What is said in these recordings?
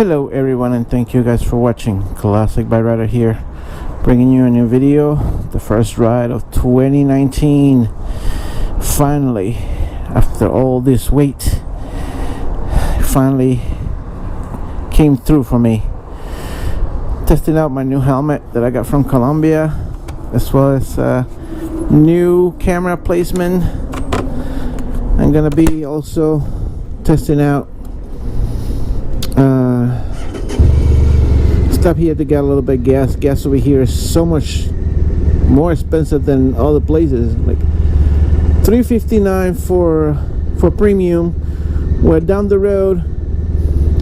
Hello everyone, and thank you guys for watching. Classic Bike Rider here, bringing you a new video, the first ride of 2019. Finally, after all this wait, finally came through for me. Testing out my new helmet that I got from Colombia, as well as new camera placement. I'm gonna be also testing out stop here to get a little bit of gas over here is so much more expensive than other places, like $3.59 for premium, where down the road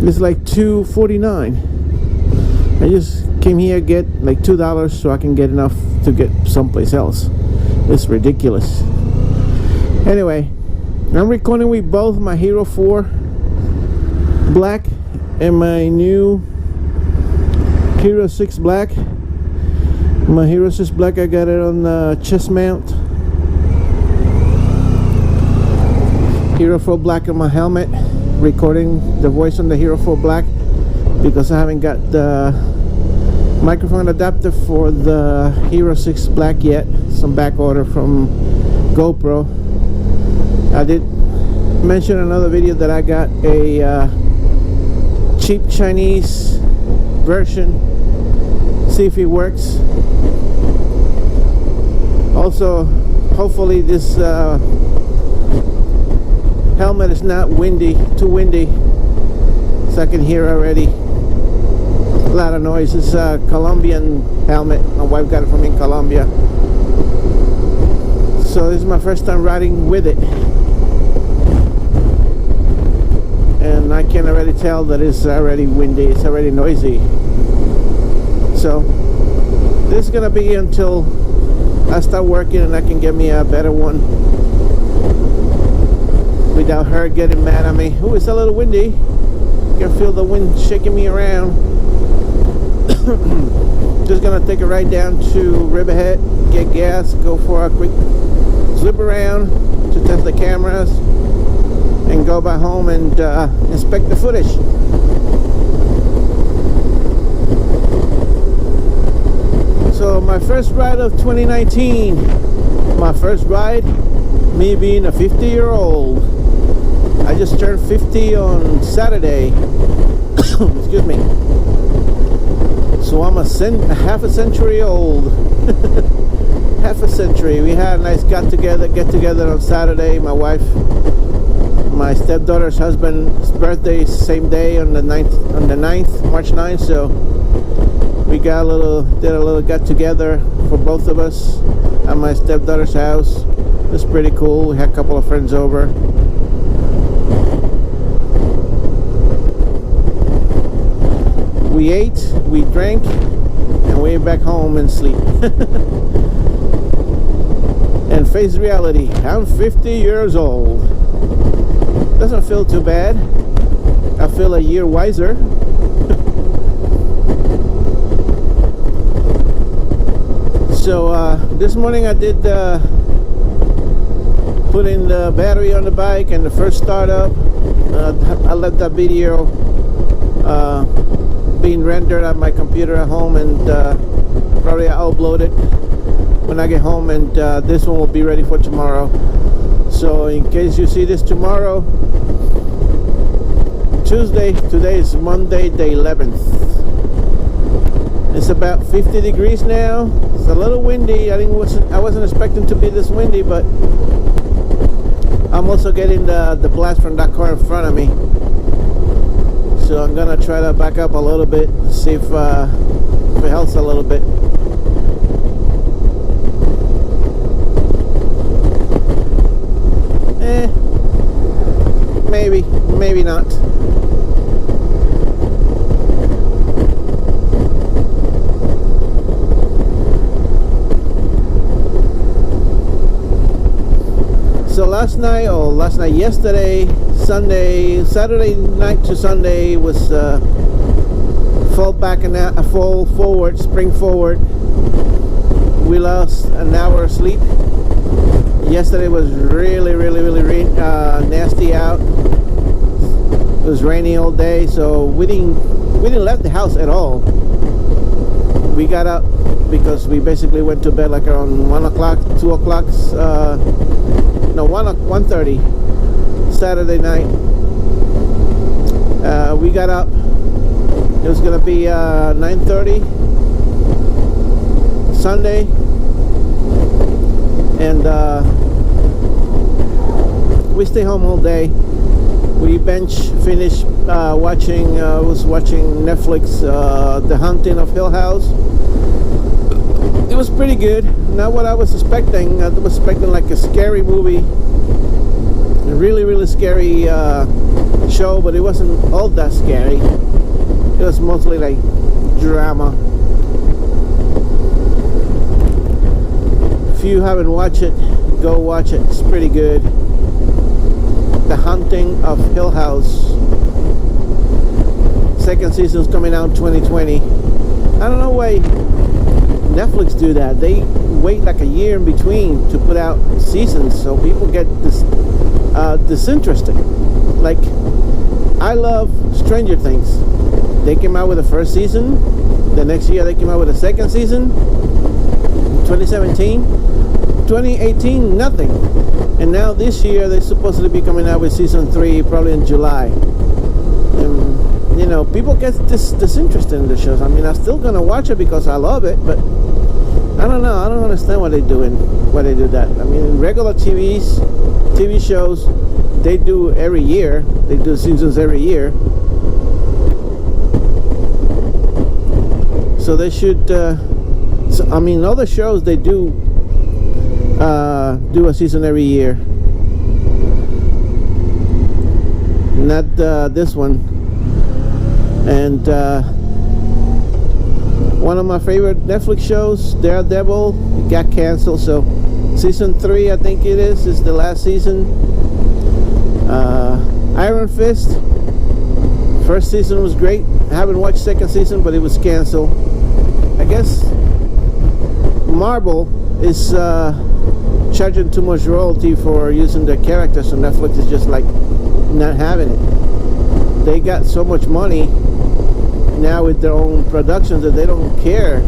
it's like $2.49. I just came here to get like $2 so I can get enough to get someplace else. It's ridiculous. Anyway, I'm recording with both my Hero 4 Black and my new Hero 6 Black. My Hero 6 Black, I got it on chest mount. Hero 4 Black on my helmet. Recording the voice on the Hero 4 Black because I haven't got the microphone adapter for the Hero 6 Black yet. Some back order from GoPro. I did mention in another video that I got a cheap Chinese version. See if it works. Also, hopefully this helmet is not too windy, so I can hear already. A lot of noise. It's a Colombian helmet. My wife got it from in Colombia. So this is my first time riding with it, and I can already tell that it's already windy, it's already noisy. So this is gonna be until I start working and I can get me a better one without her getting mad at me. Oh, it's a little windy. You can feel the wind shaking me around. Just gonna take a ride down to Riverhead, get gas, go for a quick slip around to test the cameras, and go back home and inspect the footage. So my first ride of 2019, my first ride, me being a 50-year-old. I just turned 50 on Saturday. Excuse me. So I'm a half a century old. Half a century. We had a nice get together on Saturday. My wife, my stepdaughter's husband's birthday, same day on the 9th, March 9th. So we did a little get together for both of us at my stepdaughter's house. It was pretty cool. We had a couple of friends over. We ate, we drank, and we went back home and sleep. And face reality, I'm 50 years old. Doesn't feel too bad. I feel a year wiser. So this morning I did put in the battery on the bike and the first startup. I left that video being rendered on my computer at home, and probably I'll upload it when I get home, and this one will be ready for tomorrow. So in case you see this tomorrow, Tuesday, today is Monday the 11th. It's about 50 degrees now. It's a little windy. I wasn't expecting to be this windy, but I'm also getting the blast from that car in front of me. So I'm gonna try to back up a little bit, see if it helps a little bit. Maybe not. So yesterday, Saturday night to Sunday was fall forward, spring forward. We lost an hour of sleep. Yesterday was really nasty out. was raining all day, so we didn't leave the house at all. We got up because we basically went to bed like around 1 o'clock, 2 o'clock, 1:30 Saturday night. We got up. It was gonna be 9:30 Sunday, and we stay home all day. We finished watching. Was watching Netflix, The Haunting of Hill House. It was pretty good. Not what I was expecting. I was expecting like a scary movie, a really, really scary show, but it wasn't all that scary. It was mostly like drama. If you haven't watched it, go watch it. It's pretty good. The Haunting of Hill House. Second season's coming out in 2020. I don't know why Netflix do that. They wait like a year in between to put out seasons, so people get disinterested. Like, I love Stranger Things. They came out with the first season. The next year they came out with the second season. 2017. 2018, nothing. And now this year they're supposed to be coming out with season 3 probably in July. And you know, people get disinterested in the shows. I mean, I'm still gonna watch it because I love it, but I don't know. I don't understand why they do that. I mean, regular TV shows, they do every year. They do seasons every year. So they should. I mean, other shows they do a season every year. Not this one. And one of my favorite Netflix shows, Daredevil, it got canceled. So season 3, I think it is the last season. Iron Fist, first season was great. I haven't watched second season, but it was canceled. I guess Marvel is charging too much royalty for using their characters, so Netflix is just like not having it. They got so much money now with their own productions that they don't care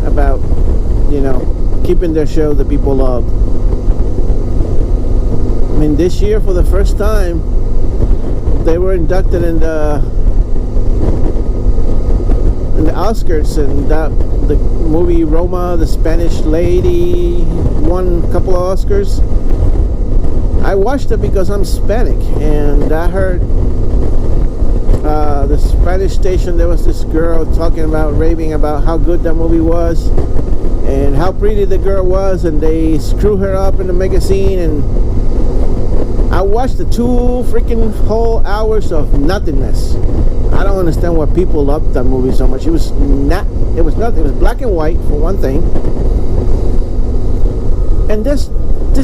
about, you know, keeping their show that people love. I mean, this year for the first time they were inducted in the Oscars, and the movie Roma, the Spanish lady, won a couple of Oscars. I watched it because I'm Hispanic, and I heard the Spanish station, there was this girl raving about how good that movie was and how pretty the girl was, and they screw her up in the magazine. And I watched the 2 freaking whole hours of nothingness. I don't understand why people loved that movie so much. It was nothing. It was black and white for one thing, and there's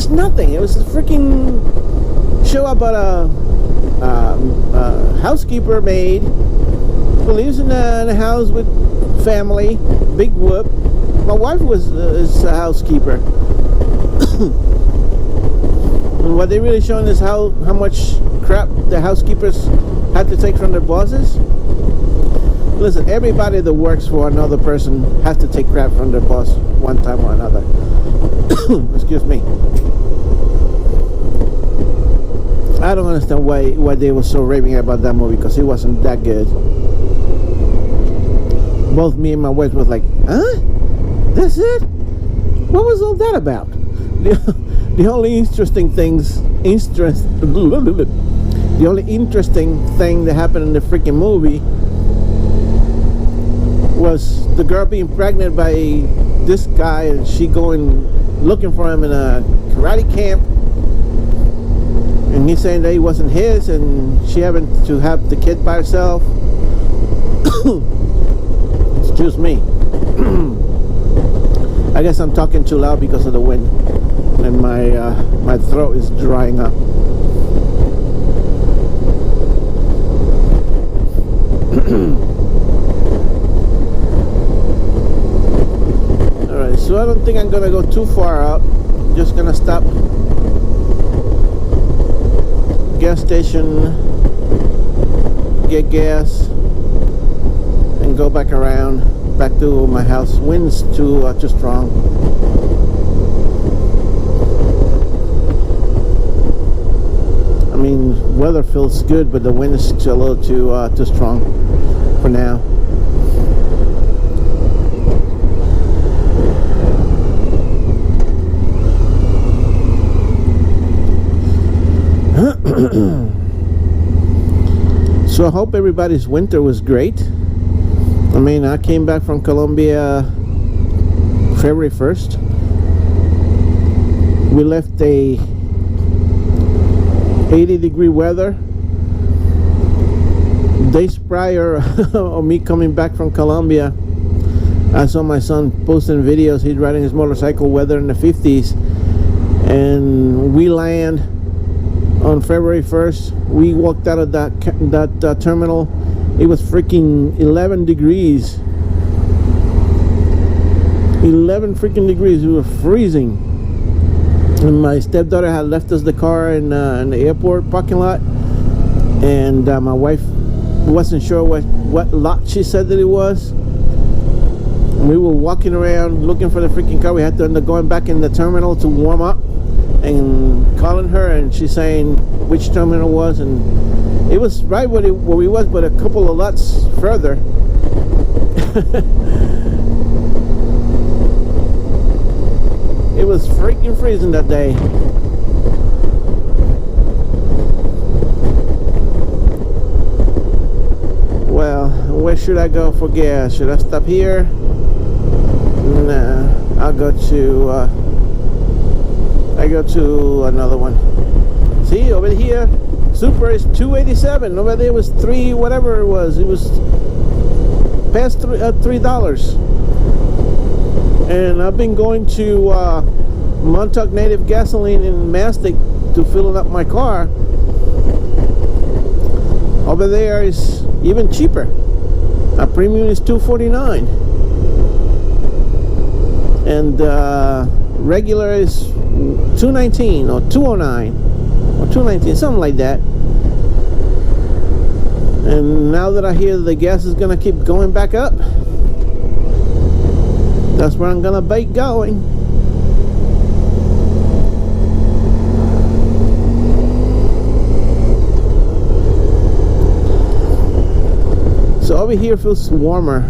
nothing. It was a freaking show about a housekeeper maid who lives in a house with family. Big whoop. My wife is a housekeeper. And what they really showing is how much crap the housekeepers had to take from their bosses. Listen, everybody that works for another person has to take crap from their boss one time or another. Excuse me. I don't understand why they were so raving about that movie, because it wasn't that good. Both me and my wife was like, huh? That's it? What was all that about? The only interesting thing that happened in the freaking movie was the girl being pregnant by this guy, and she going looking for him in a karate camp, and he's saying that he wasn't his, and she having to have the kid by herself. Excuse me. I guess I'm talking too loud because of the wind, and my throat is drying up. Alright, so I don't think I'm gonna go too far out. I'm just gonna stop. Gas station get gas and go back around back to my house. Wind's too strong. I mean, weather feels good, but the wind is a little too strong for now. So I hope everybody's winter was great. I mean, I came back from Colombia February 1st. We left a 80-degree weather. Days prior of me coming back from Colombia, I saw my son posting videos. He's riding his motorcycle, weather in the 50s, and we land on February 1st. We walked out of that terminal. It was freaking 11 degrees. 11 freaking degrees. We were freezing. And my stepdaughter had left us the car in the airport parking lot, and my wife wasn't sure what lot she said that it was. We were walking around looking for the freaking car. We had to end up going back in the terminal to warm up and calling her, and she's saying which terminal it was, and it was right where we was, but a couple of lots further. It was freaking freezing that day. Well, where should I go for gas? Should I stop here? Nah, I'll go to another one. See, over here Super is $2.87. Over there was $3, whatever it was. It was past $3. And I've been going to Montauk Native Gasoline in Mastic to fill up my car. Over there is even cheaper. A premium is $2.49, and regular is $2.19 or $2.09 or $2.19, something like that. And now that I hear the gas is gonna keep going back up, that's where I'm gonna be going. So over here feels warmer.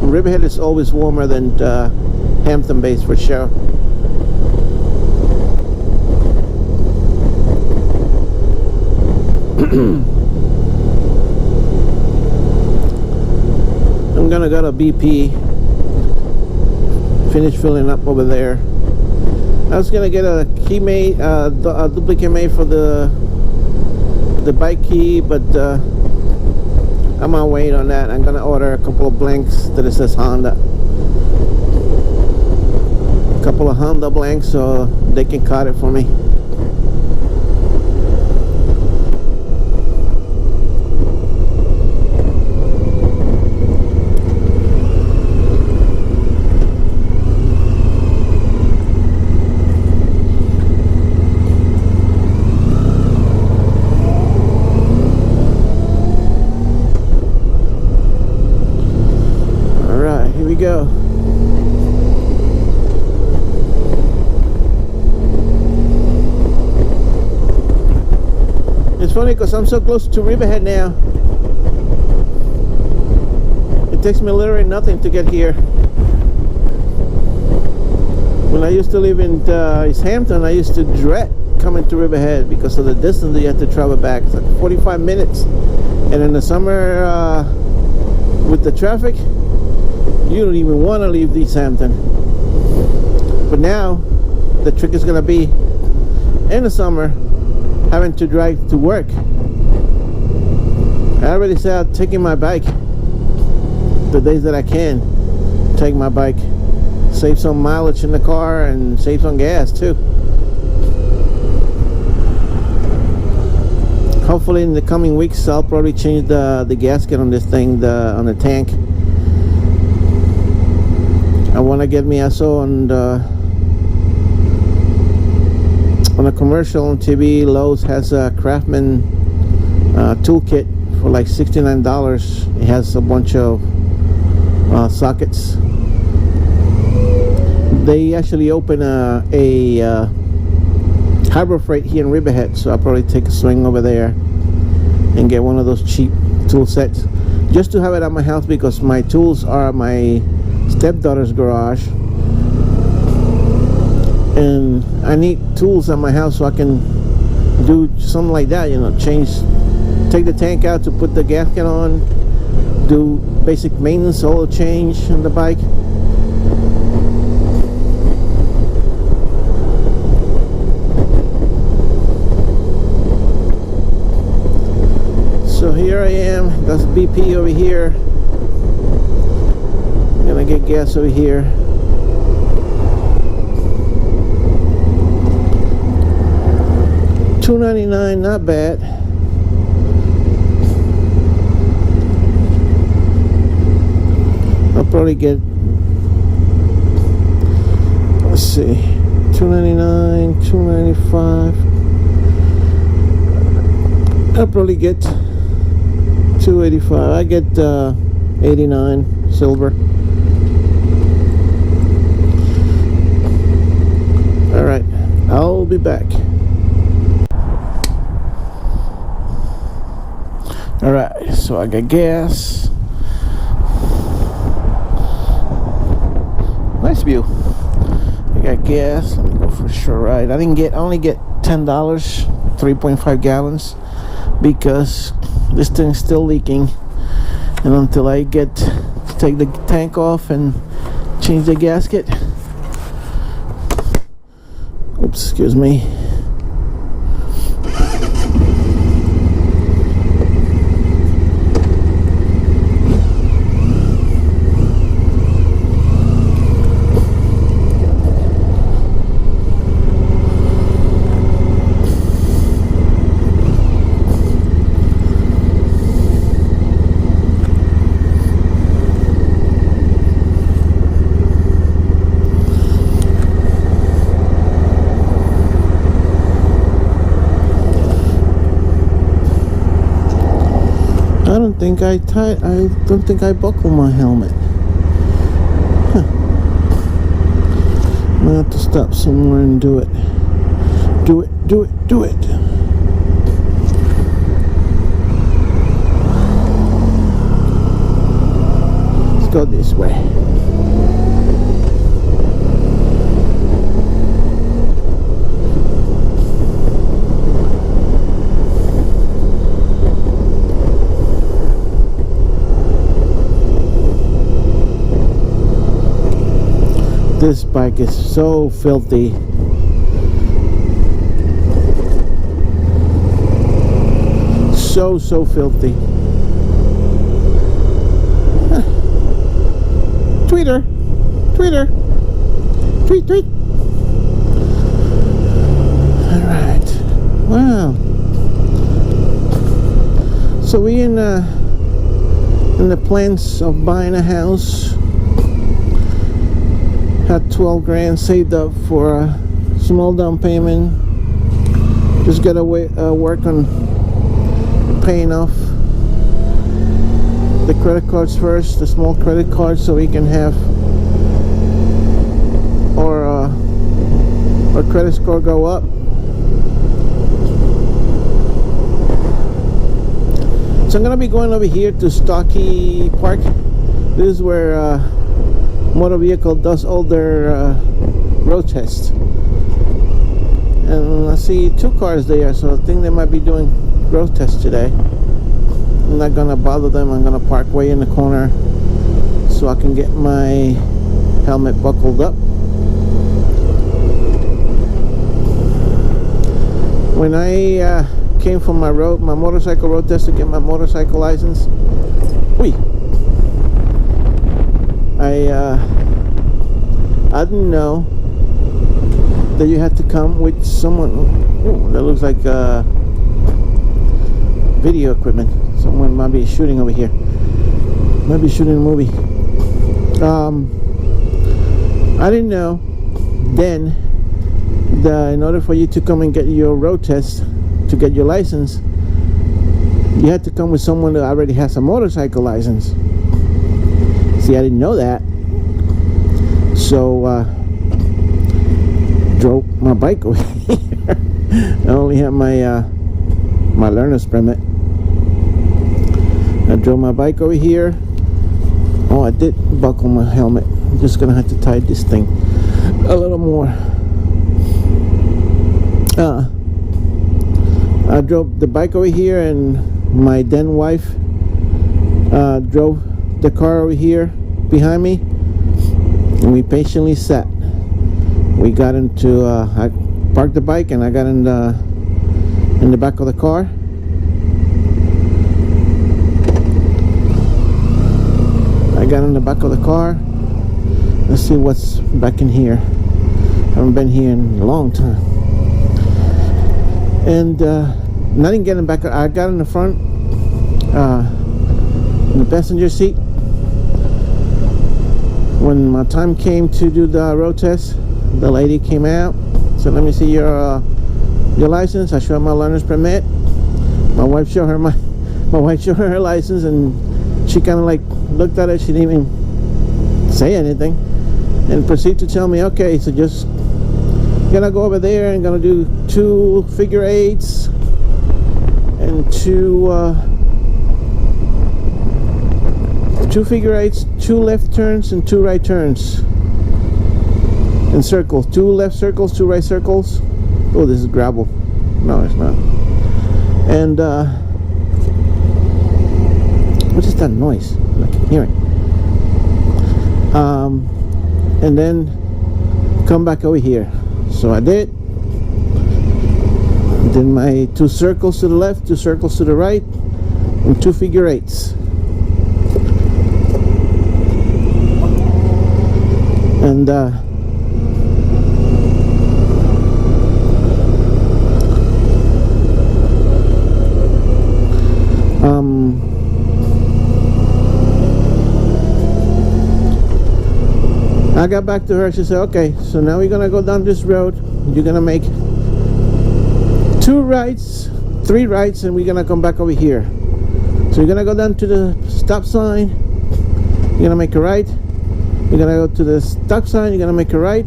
Riverhead is always warmer than Hampton Bays for sure. I'm gonna go to BP, finish filling up over there. I was gonna get a key made, a duplicate made for the bike key, but I'm gonna wait on that. I'm gonna order a couple of blanks that it says Honda. A couple of Honda blanks so they can cut it for me. Go. It's funny because I'm so close to Riverhead now. It takes me literally nothing to get here. When I used to live in East Hampton, I used to dread coming to Riverhead because of the distance that you had to travel back. It's like 45 minutes, and in the summer with the traffic, you don't even want to leave East Hampton. But now the trick is going to be in the summer having to drive to work. I already said taking my bike the days that I can. Take my bike, save some mileage in the car, and save some gas too. Hopefully in the coming weeks I'll probably change the gasket on this thing, on the tank. I want to get me, I saw on a commercial on TV, Lowe's has a Craftsman toolkit for like $69. It has a bunch of sockets. They actually open a Harbor Freight here in Riverhead, so I'll probably take a swing over there and get one of those cheap tool sets just to have it at my house, because my tools are at my stepdaughter's garage and I need tools at my house so I can do something like that, you know, take the tank out to put the gasket on, do basic maintenance, oil change on the bike. So here I am, that's BP over here. I'm gonna get gas over here. $2.99, not bad. I'll probably get, let's see, $2.99, $2.95. I'll probably get $2.85. I get 89 silver. All right, I'll be back. All right, so I got gas. Nice view. I got gas. Let me go for a short ride. I only get $10, 3.5 gallons, because this thing's still leaking, and until I get to take the tank off and change the gasket, oops, excuse me. I don't think I buckled my helmet. Huh. I'm gonna have to stop somewhere and do it. Do it. Let's go this way. This bike is so filthy. So filthy. Huh. Tweet. Alright. Wow. So we in the plans of buying a house. Had 12 grand saved up for a small down payment. Just gotta work on paying off the credit cards first, the small credit cards, so we can have our credit score go up. So I'm gonna be going over here to Stocky Park. This is where motor vehicle does all their road tests, and I see 2 cars there, so I think they might be doing road tests today. I'm not gonna bother them. I'm gonna park way in the corner so I can get my helmet buckled up. When I came from my motorcycle road test to get my motorcycle license, I didn't know that you had to come with someone. Ooh, that looks like video equipment. Someone might be shooting over here. Might be shooting a movie. I didn't know then that in order for you to come and get your road test to get your license, you had to come with someone that already has a motorcycle license. See, I didn't know that. So drove my bike over here. I only have my my learner's permit. I drove my bike over here. Oh, I did buckle my helmet. I'm just gonna have to tie this thing a little more. I drove the bike over here, and my then wife drove the car over here behind me, and we patiently sat. We got into I parked the bike and I got in the back of the car. I got in the back of the car. Let's see what's back in here. Haven't been here in a long time. And I didn't get in back. I got in the front, in the passenger seat. When my time came to do the road test, the lady came out, said, "Let me see your license." I showed my learner's permit. My wife showed her her license, and she kind of like looked at it. She didn't even say anything, and proceeded to tell me, "Okay, so just gonna go over there and gonna do 2 figure eights and 2 figure eights, 2 left turns and 2 right turns in circles, 2 left circles, 2 right circles." Oh, this is gravel. No, it's not. And what is that noise? I can hear it. And then come back over here. So I did. Did my 2 circles to the left, 2 circles to the right, and 2 figure eights. And I got back to her. She said, "Okay, so now we're gonna go down this road. You're gonna make 2 rights, 3 rights, and we're gonna come back over here. So you're gonna go down to the stop sign. You're gonna make a right. You're gonna go to the stop sign. You're gonna make a right,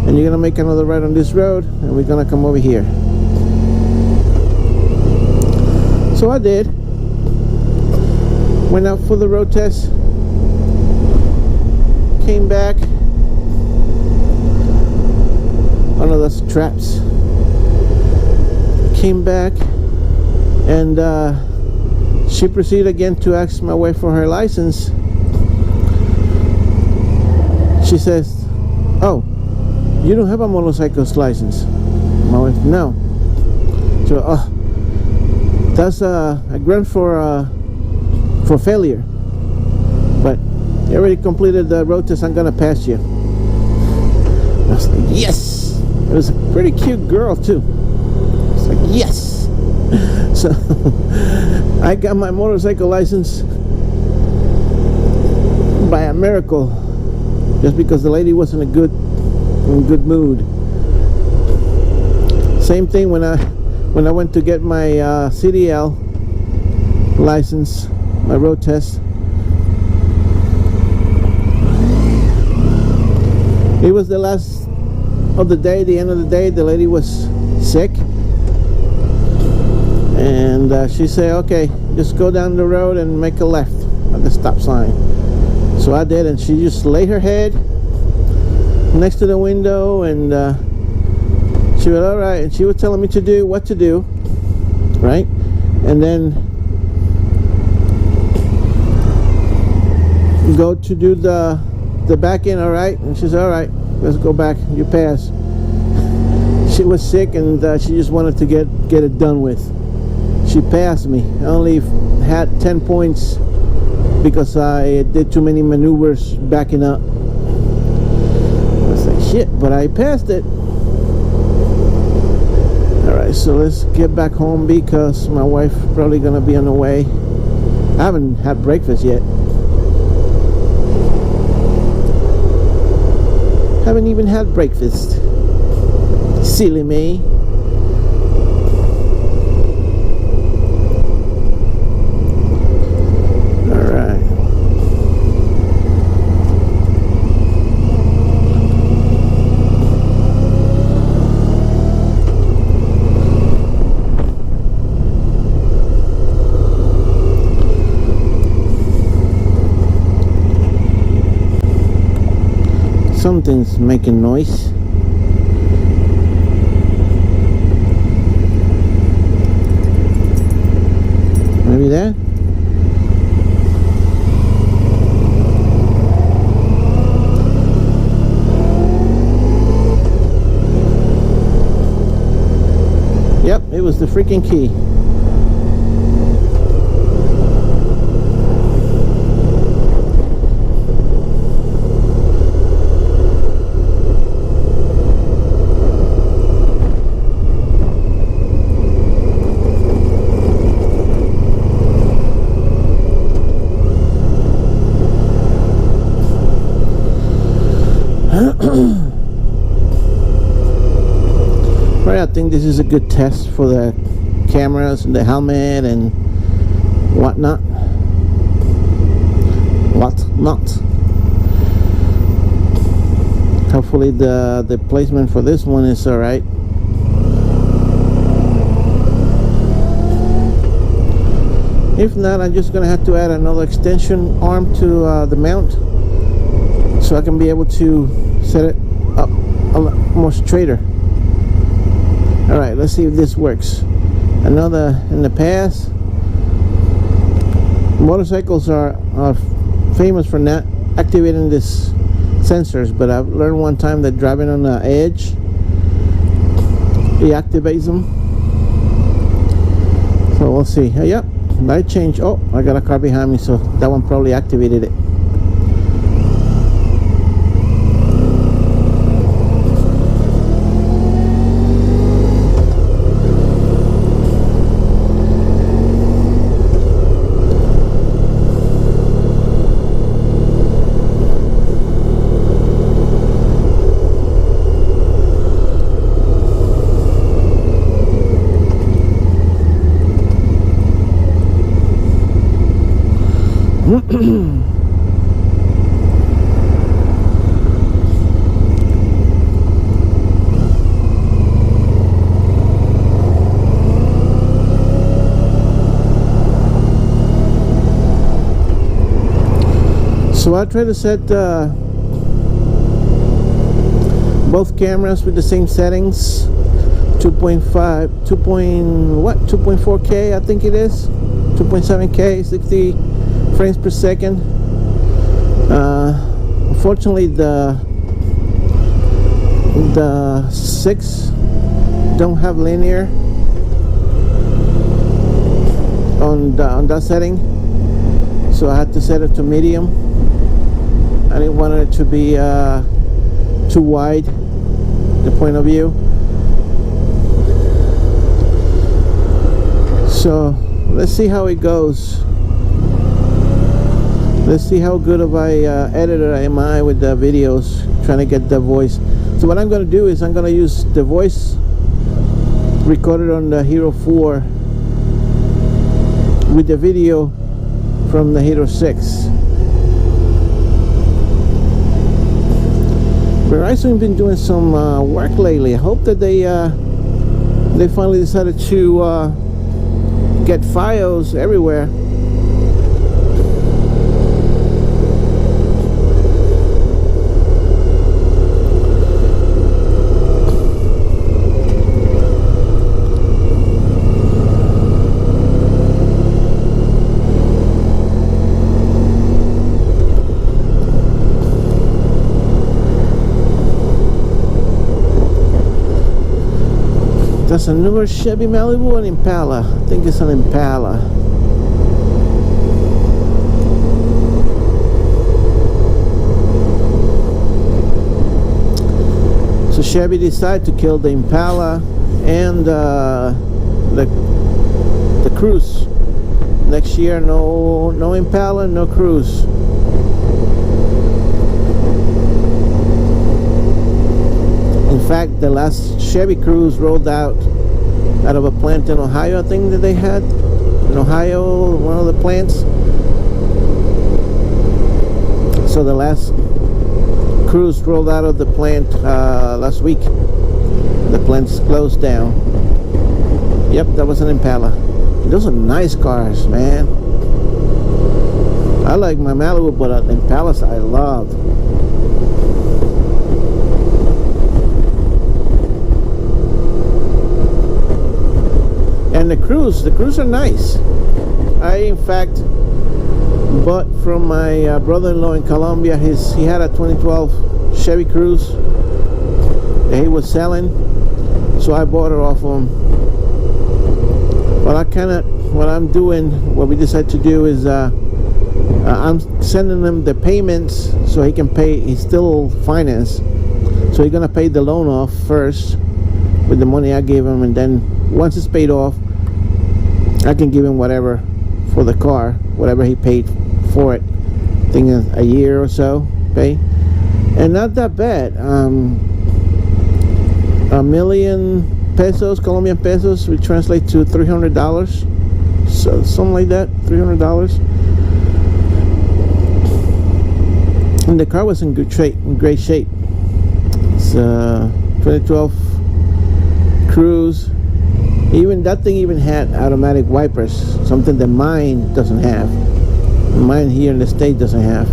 and you're gonna make another right on this road, and we're gonna come over here." So I did. Went out for the road test. Came back. One of those traps. Came back, and she proceeded again to ask my wife for her license. She says, "Oh, you don't have a motorcycle's license." My wife, "No." So, "Oh, that's a grant for failure. But you already completed the road test. I'm gonna pass you." I was like, "Yes!" It was a pretty cute girl too. It's like, yes. So I got my motorcycle license by a miracle, just because the lady was in a good mood. Same thing when I went to get my CDL license, my road test. It was the last of the day, the end of the day. The lady was sick, and she said, "Okay, just go down the road and make a left at the stop sign." So I did, and she just laid her head next to the window, and she was all right, and she was telling me what to do, right? And then go to do the back end, all right? And she said, "All right, let's go back. You pass." She was sick, and she just wanted to get it done with. She passed me. I only had 10 points because I did too many maneuvers backing up. I was like, shit, but I passed it. Alright, so let's get back home because my wife probably gonna be on the way. I haven't had breakfast yet. Haven't even had breakfast. Silly me. Something's making noise. Maybe that? Yep, it was the freaking key. Right, I think this is a good test for the cameras and the helmet and whatnot. Hopefully the placement for this one is alright. If not, I'm just gonna have to add another extension arm to the mount, so I can be able to set it up a lot more straighter. Alright, let's see if this works. I know in the past, motorcycles are famous for not activating these sensors, but I've learned one time that driving on the edge, it activates them. So we'll see. Yep, light change. Oh, I got a car behind me, so that one probably activated it. So I try to set both cameras with the same settings, 2.4K I think it is, 2.7K, 60 frames per second. Unfortunately the 6 don't have linear on that setting, so I had to set it to medium. I didn't want it to be too wide, the point of view. So let's see how it goes. Let's see how good of a editor am I with the videos, trying to get the voice. So what I'm going to do is I'm going to use the voice recorded on the Hero 4 with the video from the Hero 6. Verizon been doing some work lately. I hope that they finally decided to get files everywhere. That's a newer Chevy Malibu, an Impala. I think it's an Impala. So Chevy decided to kill the Impala and the Cruise. Next year, no Impala, no Cruise. In fact, the last Chevy Cruise rolled out of a plant in Ohio, I think that they had in Ohio, one of the plants. So the last Cruise rolled out of the plant last week. The plant's closed down. Yep, that was an Impala. Those are nice cars, man. I like my Malibu, but Impalas I love. And the cruise are nice. I in fact bought from my brother-in-law in Colombia. He had a 2012 Chevy Cruze that he was selling, so I bought it off him. Well, what we decided to do is I'm sending him the payments so he can pay. He's still financed, so he's gonna pay the loan off first with the money I gave him, and then once it's paid off, I can give him whatever for the car, whatever he paid for it. I think a year or so pay, and not that bad. A million pesos, Colombian pesos, we translate to $300, so something like that, $300. And the car was in great shape. It's 2012 Cruze. Even that thing even had automatic wipers, something that mine doesn't have. Mine here in the States doesn't have.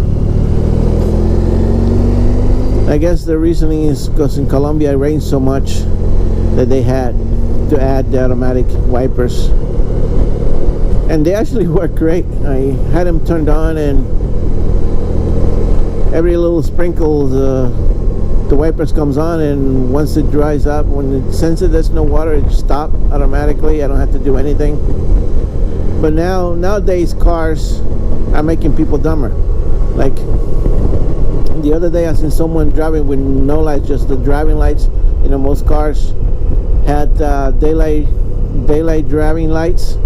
I guess the reasoning is because in Colombia it rains so much that they had to add the automatic wipers, and they actually work great. I had them turned on, and every little sprinkle the wipers comes on, and once it dries up, when it senses there's no water, it stops automatically. I don't have to do anything. But nowadays cars are making people dumber. Like the other day I seen someone driving with no lights, just the driving lights. You know, most cars had daylight driving lights,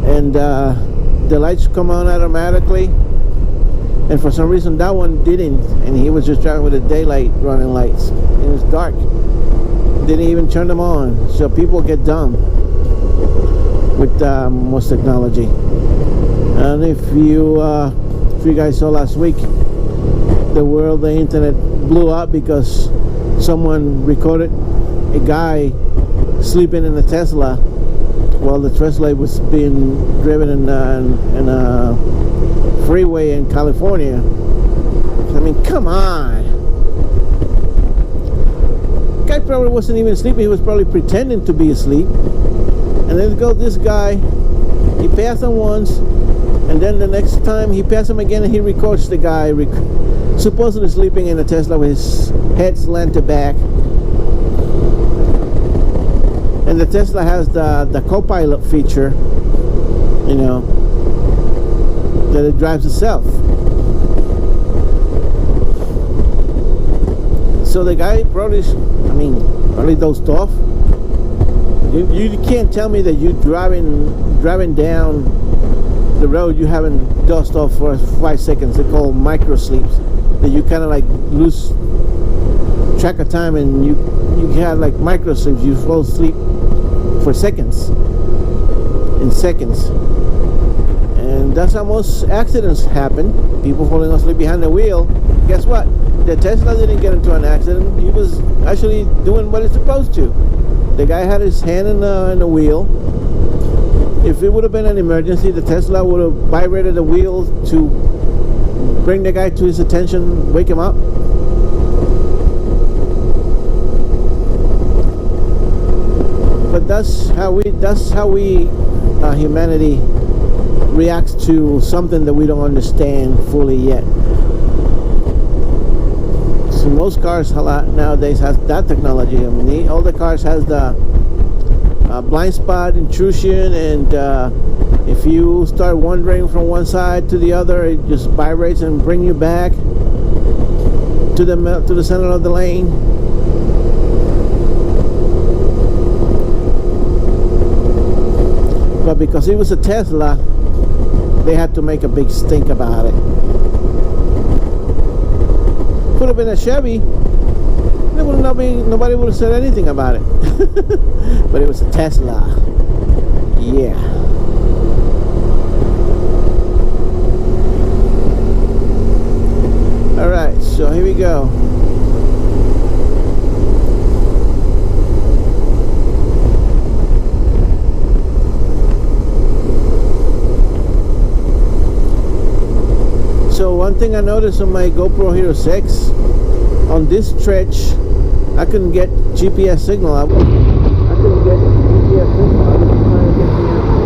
and the lights come on automatically, and for some reason that one didn't, and he was just driving with the daylight running lights. It was dark, didn't even turn them on. So people get dumb with most technology. And if you guys saw last week, the internet blew up because someone recorded a guy sleeping in a Tesla while the Tesla was being driven in a freeway in California. I mean, come on. The guy probably wasn't even sleeping. He was probably pretending to be asleep. And then goes this guy. He passed him once, and then the next time he passed him again, and he records the guy supposedly sleeping in a Tesla with his head slanted back. And the Tesla has the co-pilot feature, you know, that it drives itself. So the guy probably dozed off. You can't tell me that you driving down the road, you haven't dozed off for 5 seconds. They're called micro sleeps, that you kind of like lose track of time, and you have like micro sleeps. You fall asleep for seconds, and that's how most accidents happen. People falling asleep behind the wheel. Guess what? The Tesla didn't get into an accident. He was actually doing what it's supposed to. The guy had his hand in the wheel. If it would have been an emergency, the Tesla would have vibrated the wheel to bring the guy to his attention, wake him up. But that's how we humanity reacts to something that we don't understand fully yet. So most cars nowadays has that technology. I mean, all the cars has the blind spot intrusion, and if you start wandering from one side to the other, it just vibrates and bring you back to the center of the lane. But because it was a Tesla, they had to make a big stink about it. Could have been a Chevy, nobody would have said anything about it. But it was a Tesla. Yeah. Alright, so here we go. So one thing I noticed on my GoPro Hero 6, on this stretch, I couldn't get GPS signal. I couldn't get GPS signal. I'm just trying to get the GPS.